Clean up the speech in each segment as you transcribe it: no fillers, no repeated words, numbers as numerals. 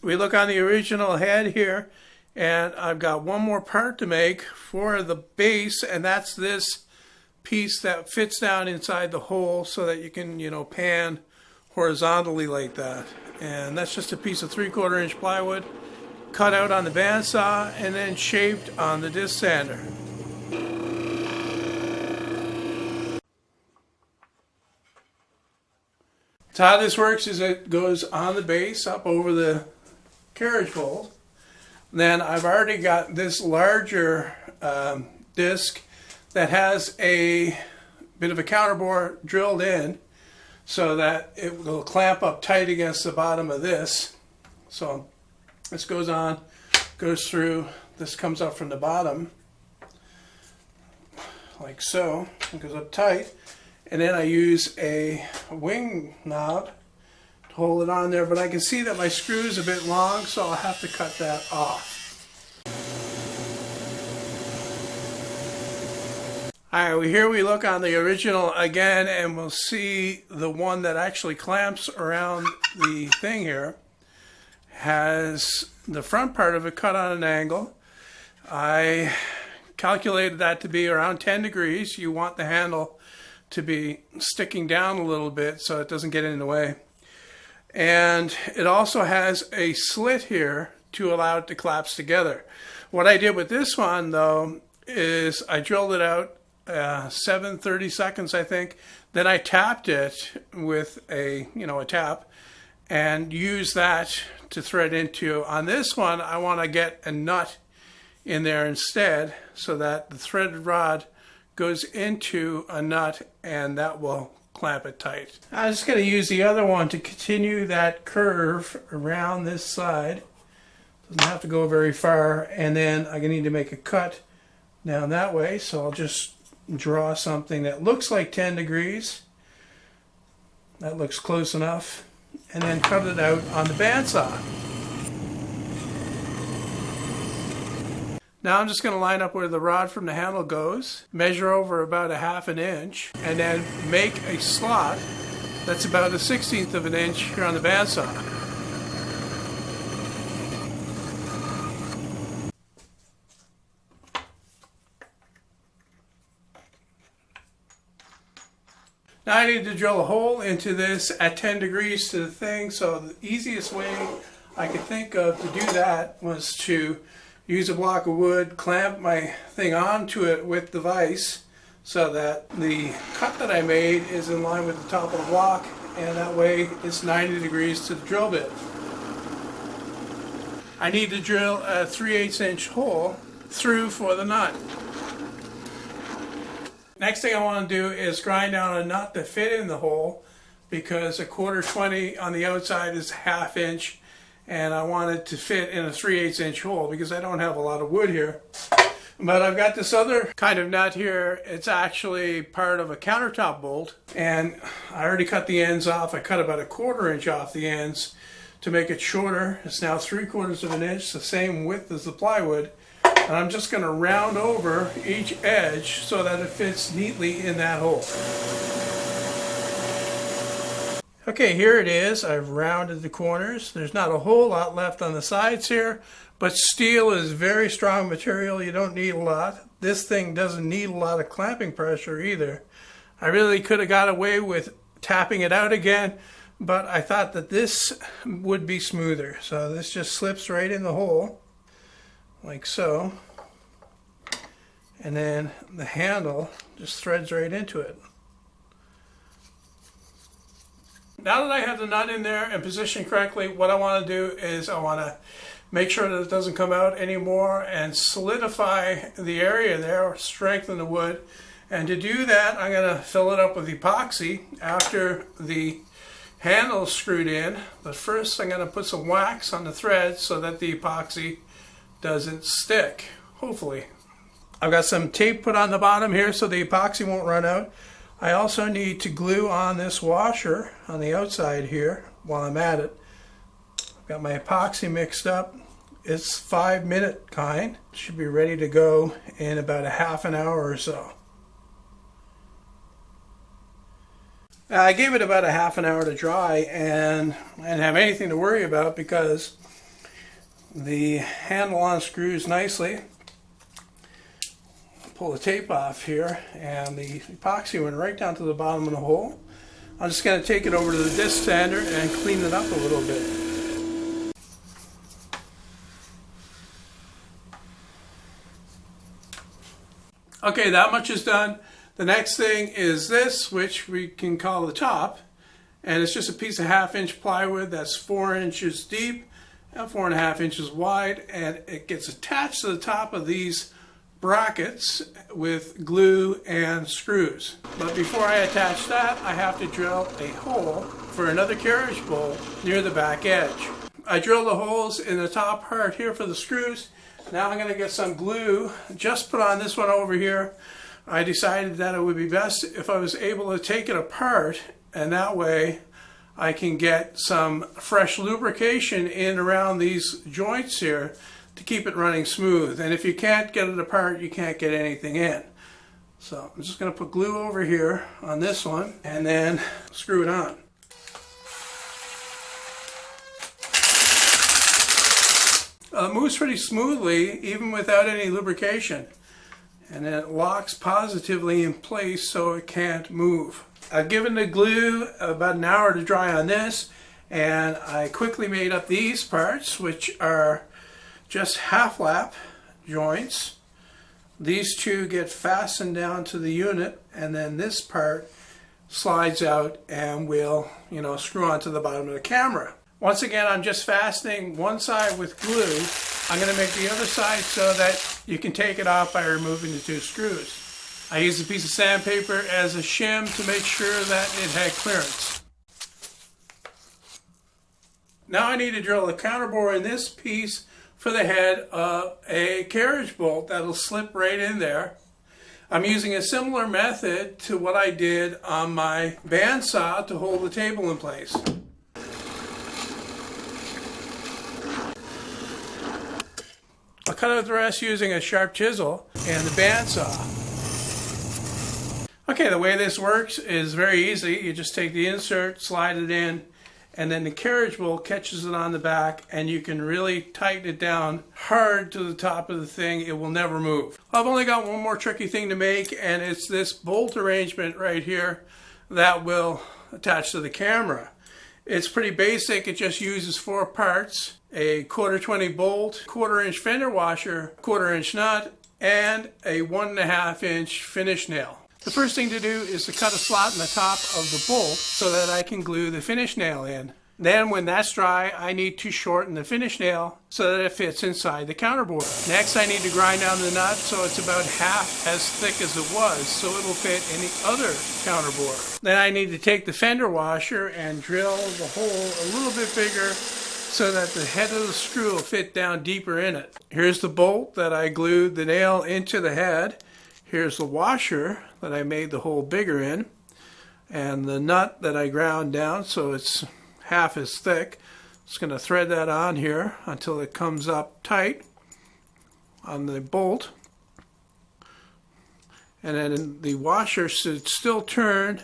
We look on the original head here, and I've got one more part to make for the base, and that's this piece that fits down inside the hole so that you can, pan horizontally like that. And that's just a piece of 3/4 inch plywood cut out on the bandsaw and then shaped on the disc sander. So how this works is it goes on the base up over the carriage bolt. Then I've already got this larger disc that has a bit of a counterbore drilled in so that it will clamp up tight against the bottom of this. So this goes on, goes through, this comes up from the bottom like so, it goes up tight, and then I use a wing knob to hold it on there, but I can see that my screw is a bit long, so I'll have to cut that off. Alright, here we look on the original again, and we'll see the one that actually clamps around the thing here has the front part of it cut on an angle. I calculated that to be around 10 degrees. You want the handle to be sticking down a little bit so it doesn't get in the way. And it also has a slit here to allow it to collapse together. What I did with this one though is I drilled it out 30 seconds I think. Then I tapped it with a tap and used that to thread into. On this one I want to get a nut in there instead so that the threaded rod goes into a nut and that will clamp it tight. I'm just going to use the other one to continue that curve around this side. Doesn't have to go very far, and then I need to make a cut down that way, so I'll just draw something that looks like 10 degrees. That looks close enough, and then cut it out on the bandsaw. Now I'm just going to line up where the rod from the handle goes, measure over about 1/2 inch, and then make a slot that's about 1/16 of an inch here on the bandsaw. Now I need to drill a hole into this at 10 degrees to the thing, so the easiest way I could think of to do that was to use a block of wood, clamp my thing onto it with the vise so that the cut that I made is in line with the top of the block, and that way it's 90 degrees to the drill bit. I need to drill a 3/8 inch hole through for the nut. Next thing I want to do is grind down a nut to fit in the hole, because a 1/4-20 on the outside is 1/2 inch, and I want it to fit in a 3/8 inch hole because I don't have a lot of wood here. But I've got this other kind of nut here. It's actually part of a countertop bolt, and I already cut the ends off. I cut about 1/4 inch off the ends to make it shorter. It's now 3/4 of an inch, the same width as the plywood. And I'm just going to round over each edge so that it fits neatly in that hole. Okay, here it is. I've rounded the corners. There's not a whole lot left on the sides here, but steel is very strong material. You don't need a lot. This thing doesn't need a lot of clamping pressure either. I really could have got away with tapping it out again, but I thought that this would be smoother. So this just slips right in the hole, like so. And then the handle just threads right into it. Now that I have the nut in there and positioned correctly, what I want to do is I want to make sure that it doesn't come out anymore and solidify the area there, strengthen the wood. And to do that, I'm going to fill it up with epoxy after the handle is screwed in. But first I'm going to put some wax on the threads so that the epoxy doesn't stick, hopefully. I've got some tape put on the bottom here so the epoxy won't run out. I also need to glue on this washer on the outside here while I'm at it. I've got my epoxy mixed up. It's 5-minute kind. Should be ready to go in about 1/2 hour or so. I gave it about 1/2 hour to dry, and I didn't have anything to worry about because the handle on screws nicely. Pull the tape off here, and the epoxy went right down to the bottom of the hole. I'm just going to take it over to the disc sander and clean it up a little bit. Okay, that much is done. The next thing is this, which we can call the top, and it's just a piece of 1/2 inch plywood that's 4 inches deep and 4.5 inches wide, and it gets attached to the top of these brackets with glue and screws. But before I attach that, I have to drill a hole for another carriage bolt near the back edge. I drilled the holes in the top part here for the screws. Now I'm going to get some glue, just put on this one over here. I decided that it would be best if I was able to take it apart, and that way I can get some fresh lubrication in around these joints here to keep it running smooth. And if you can't get it apart, you can't get anything in. So I'm just going to put glue over here on this one and then screw it on. It moves pretty smoothly even without any lubrication, and then it locks positively in place so it can't move. I've given the glue about an hour to dry on this, and I quickly made up these parts, which are just half lap joints. These two get fastened down to the unit, and then this part slides out and will, screw onto the bottom of the camera. Once again, I'm just fastening one side with glue. I'm going to make the other side so that you can take it off by removing the two screws. I used a piece of sandpaper as a shim to make sure that it had clearance. Now I need to drill a counterbore in this piece for the head of a carriage bolt that'll slip right in there. I'm using a similar method to what I did on my bandsaw to hold the table in place. I'll cut out the rest using a sharp chisel and the bandsaw. Okay, the way this works is very easy. You just take the insert, slide it in, and then the carriage bolt catches it on the back, and you can really tighten it down hard to the top of the thing. It will never move. I've only got one more tricky thing to make, and it's this bolt arrangement right here that will attach to the camera. It's pretty basic. It just uses 4 parts: a 1/4 bolt, 1/4 inch fender washer, 1/4 inch nut, and a 1.5 inch finish nail. The first thing to do is to cut a slot in the top of the bolt so that I can glue the finish nail in. Then when that's dry, I need to shorten the finish nail so that it fits inside the counterbore. Next, I need to grind down the nut so it's about half as thick as it was, so it'll fit in the other counterbore. Then I need to take the fender washer and drill the hole a little bit bigger so that the head of the screw will fit down deeper in it. Here's the bolt that I glued the nail into the head. Here's the washer that I made the hole bigger in, and the nut that I ground down so it's half as thick. Just going to thread that on here until it comes up tight on the bolt, and then the washer should still turn,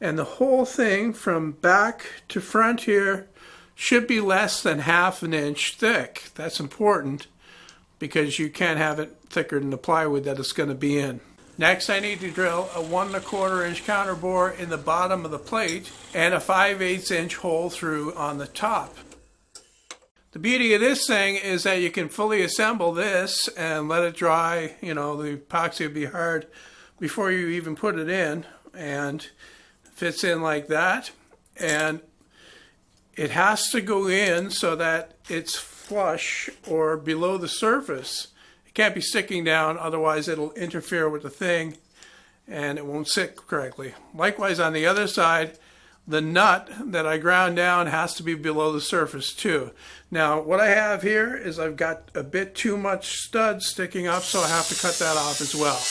and the whole thing from back to front here should be less than 1/2 inch thick. That's important because you can't have it thicker than the plywood that it's going to be in. Next, I need to drill a 1 1/4 inch counterbore in the bottom of the plate and a 5/8 inch hole through on the top. The beauty of this thing is that you can fully assemble this and let it dry. The epoxy will be hard before you even put it in, and it fits in like that. And it has to go in so that it's flush or below the surface. It can't be sticking down, otherwise it'll interfere with the thing and it won't sit correctly. Likewise, on the other side, the nut that I ground down has to be below the surface too. Now, what I have here is I've got a bit too much stud sticking up, so I have to cut that off as well.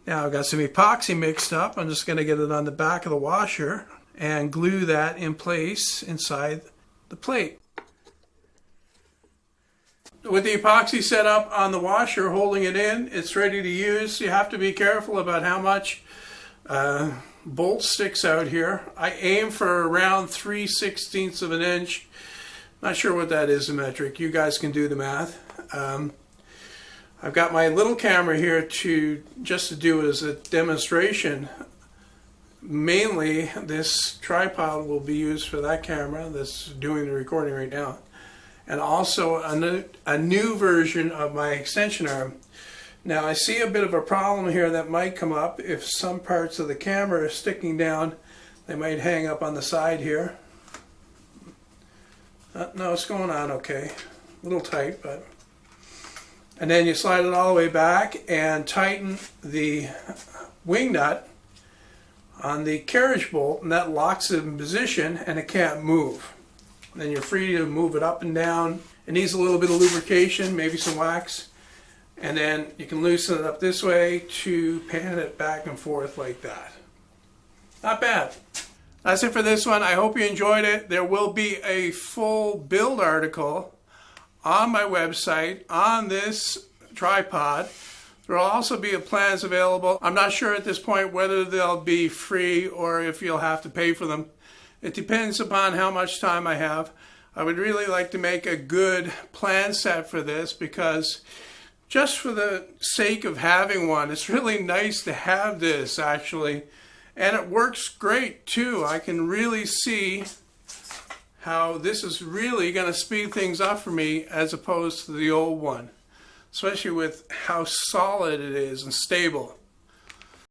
Now I've got some epoxy mixed up. I'm just going to get it on the back of the washer and glue that in place inside the plate. With the epoxy set up on the washer holding it in, it's ready to use. You have to be careful about how much bolt sticks out here. I aim for around 3/16 of an inch Not sure what that is in metric. You guys can do the math. I've got my little camera here just to do as a demonstration. Mainly this tripod will be used for that camera that's doing the recording right now. And also a new version of my extension arm. Now I see a bit of a problem here that might come up if some parts of the camera are sticking down. They might hang up on the side here. No, it's going on okay. A little tight, but... And then you slide it all the way back and tighten the wing nut on the carriage bolt, and that locks it in position and it can't move. And then you're free to move it up and down. It needs a little bit of lubrication, maybe some wax. And then you can loosen it up this way to pan it back and forth like that. Not bad. That's it for this one. I hope you enjoyed it. There will be a full build article on my website on this tripod. There will also be plans available. I'm not sure at this point whether they'll be free or if you'll have to pay for them. It depends upon how much time I have. I would really like to make a good plan set for this because just for the sake of having one, it's really nice to have this actually. And it works great too. I can really see how this is really going to speed things up for me as opposed to the old one, especially with how solid it is and stable.